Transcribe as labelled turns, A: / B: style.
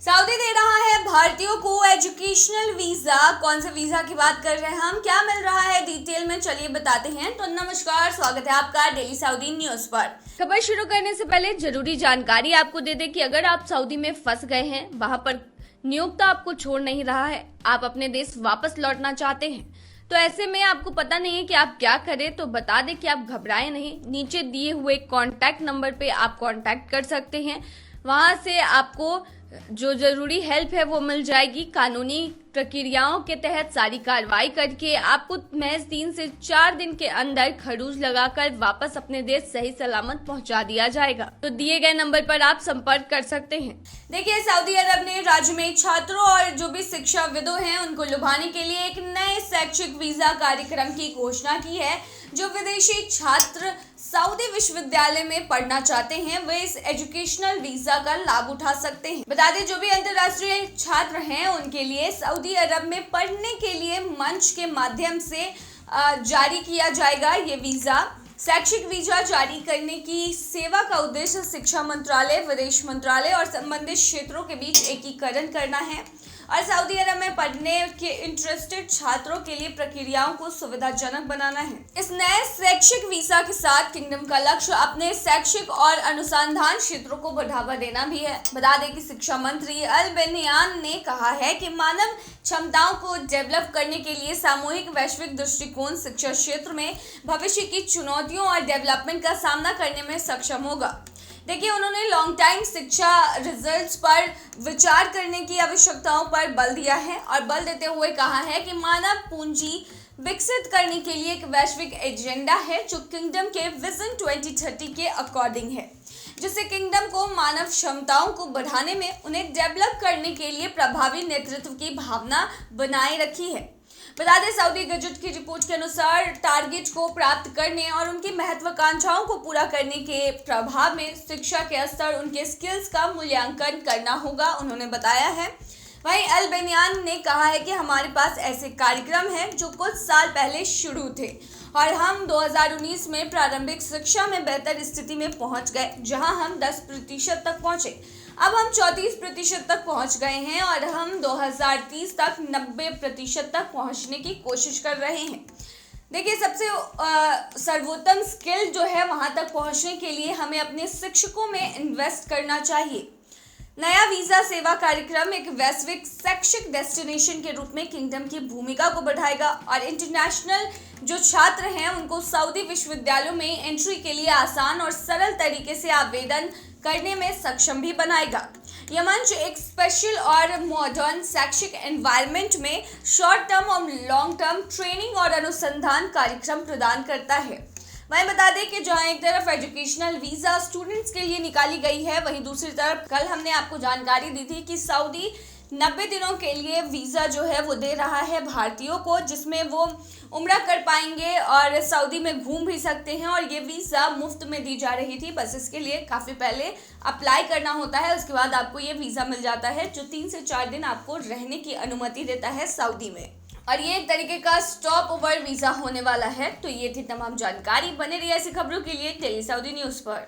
A: Saudi दे रहा है भारतीयों को एजुकेशनल वीजा। कौन से वीजा की बात कर रहे हैं हम, क्या मिल रहा है डिटेल में, चलिए बताते हैं। तो नमस्कार, स्वागत है आपका डेली सऊदी न्यूज पर। खबर शुरू करने से पहले जरूरी जानकारी आपको दे दें कि अगर आप सऊदी में फंस गए हैं, वहां पर नियोक्ता आपको छोड़ नहीं रहा है, आप अपने देश वापस लौटना चाहते हैं, तो ऐसे में आपको पता नहीं है कि आप क्या करें, तो बता दें कि आप घबराएं नहीं। नीचे दिए हुए कॉन्टैक्ट नंबर पे आप कॉन्टैक्ट कर सकते हैं, वहां से आपको जो जरूरी हेल्प है वो मिल जाएगी। कानूनी प्रक्रियाओं के तहत सारी कार्रवाई करके आपको महज 3 से 4 दिन के अंदर खरूज लगाकर वापस अपने देश सही सलामत पहुंचा दिया जाएगा। तो दिए गए नंबर पर आप संपर्क कर सकते हैं। देखिए, सऊदी अरब ने राज्य में छात्रों और जो भी शिक्षाविदों हैं उनको लुभाने के लिए एक नए शैक्षिक वीजा कार्यक्रम की घोषणा की है। जो विदेशी छात्र सऊदी विश्वविद्यालय में पढ़ना चाहते हैं वे इस एजुकेशनल वीजा का लाभ उठा सकते हैं। बता दें, जो भी अंतर्राष्ट्रीय छात्र हैं उनके लिए सऊदी अरब में पढ़ने के लिए मंच के माध्यम से जारी किया जाएगा ये वीजा। शैक्षिक वीजा जारी करने की सेवा का उद्देश्य शिक्षा मंत्रालय, विदेश मंत्रालय और संबंधित क्षेत्रों के बीच एकीकरण करना है और सऊदी अरब में पढ़ने के इंटरेस्टेड छात्रों के लिए प्रक्रियाओं को सुविधाजनक बनाना है। इस नए शैक्षिक वीजा के साथ किंगडम का लक्ष्य अपने शैक्षिक और अनुसंधान क्षेत्रों को बढ़ावा देना भी है। बता दें कि शिक्षा मंत्री अल बेनियान ने कहा है कि मानव क्षमताओं को डेवलप करने के लिए सामूहिक वैश्विक दृष्टिकोण शिक्षा क्षेत्र में भविष्य की चुनौतियों और डेवलपमेंट का सामना करने में सक्षम होगा। देखिए, उन्होंने लॉन्ग टाइम शिक्षा रिजल्ट्स पर विचार करने की आवश्यकताओं पर बल दिया है और बल देते हुए कहा है कि मानव पूंजी विकसित करने के लिए एक वैश्विक एजेंडा है जो किंगडम के विजन 2030 के अकॉर्डिंग है, जिससे किंगडम को मानव क्षमताओं को बढ़ाने में उन्हें डेवलप करने के लिए प्रभावी नेतृत्व की भावना बनाए रखी है। बता दें, सऊदी गजट की रिपोर्ट के अनुसार टारगेट को प्राप्त करने और उनकी महत्वाकांक्षाओं को पूरा करने के प्रभाव में शिक्षा के स्तर, उनके स्किल्स का मूल्यांकन करना होगा, उन्होंने बताया है। वहीं अल बेनियान ने कहा है कि हमारे पास ऐसे कार्यक्रम हैं जो कुछ साल पहले शुरू थे और हम 2019 में प्रारंभिक शिक्षा में बेहतर स्थिति में पहुंच गए, जहां हम 10% तक पहुंचे। अब हम 34% तक पहुंच गए हैं और हम 2030 तक 90% तक पहुंचने की कोशिश कर रहे हैं। देखिए, सबसे सर्वोत्तम स्किल जो है वहां तक पहुंचने के लिए हमें अपने शिक्षकों में इन्वेस्ट करना चाहिए। नया वीजा सेवा कार्यक्रम एक वैश्विक शैक्षिक डेस्टिनेशन के रूप में किंगडम की भूमिका को बढ़ाएगा और इंटरनेशनल जो छात्र हैं उनको सऊदी विश्वविद्यालयों में एंट्री के लिए आसान और सरल तरीके से आवेदन करने में सक्षम भी बनाएगा। यह मंच एक स्पेशल और मॉडर्न शैक्षिक एनवायरनमेंट में शॉर्ट टर्म और लॉन्ग टर्म ट्रेनिंग और अनुसंधान कार्यक्रम प्रदान करता है। वहीं बता दें कि जहां एक तरफ एजुकेशनल वीजा स्टूडेंट्स के लिए निकाली गई है, वहीं दूसरी तरफ कल हमने आपको जानकारी दी थी कि सऊदी 90 दिनों के लिए वीजा जो है वो दे रहा है भारतीयों को, जिसमें वो उम्रा कर पाएंगे और सऊदी में घूम भी सकते हैं। और ये वीजा मुफ्त में दी जा रही थी, बस इसके लिए काफी पहले अप्लाई करना होता है, उसके बाद आपको ये वीजा मिल जाता है जो 3 से 4 दिन आपको रहने की अनुमति देता है सऊदी में, और ये एक तरीके का स्टॉप ओवर वीजा होने वाला है। तो ये थी तमाम जानकारी। बने रहिए ऐसी खबरों के लिए डेली सऊदी न्यूज पर।